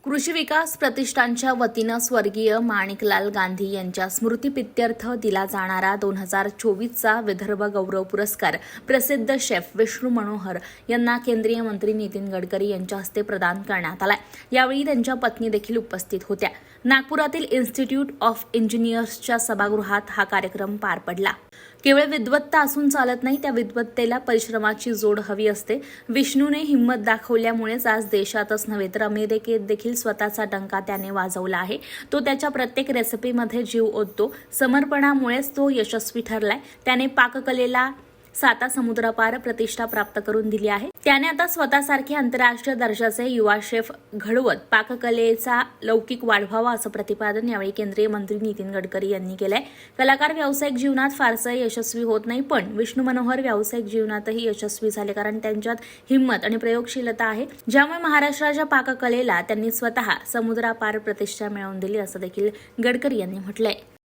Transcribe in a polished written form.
कृषी विकास प्रतिष्ठानच्या वतीनं स्वर्गीय माणिकलाल गांधी यांच्या स्मृतिप्रित्यर्थ दिला जाणारा 2024चा विदर्भ गौरव पुरस्कार प्रसिद्ध शेफ विष्णू मनोहर यांना केंद्रीय मंत्री नितीन गडकरी यांच्या हस्ते प्रदान करण्यात आला। यावेळी त्यांच्या पत्नी देखील उपस्थित होत्या। नागपुरातील इन्स्टिट्यूट ऑफ इंजिनियर्सच्या सभागृहात हा कार्यक्रम पार पडला। केवळ विद्वत्ता असून चालत नाही, त्या विद्वत्तेला परिश्रमाची जोड हवी असते। विष्णूने हिंमत दाखवल्यामुळेच आज देशातच नव्हे तर अमेरिकेत देखील स्वतःचा डंका त्याने वाजवला आहे। तो त्याच्या प्रत्येक रेसिपीमध्ये जीव ओततो। समर्पणामुळेच तो यशस्वी ठरलाय। त्याने पाककलेला 7 समुद्रपार प्रतिष्ठा प्राप्त करून दिली आहे। त्याने आता स्वतःसारखे आंतरराष्ट्रीय दर्जाचे युवा शेफ घडवत पाककलेचा लौकिक वाढवावा असं प्रतिपादन यावेळी केंद्रीय मंत्री नितीन गडकरी यांनी केलंय। कलाकार व्यावसायिक जीवनात फारसं यशस्वी होत नाही, पण विष्णू मनोहर व्यावसायिक जीवनातही यशस्वी झाले, कारण त्यांच्यात हिंमत आणि प्रयोगशीलता आहे, ज्यामुळे महाराष्ट्राच्या पाककलेला त्यांनी स्वतः समुद्रापार प्रतिष्ठा मिळवून दिली असं देखील गडकरी यांनी म्हटलंय।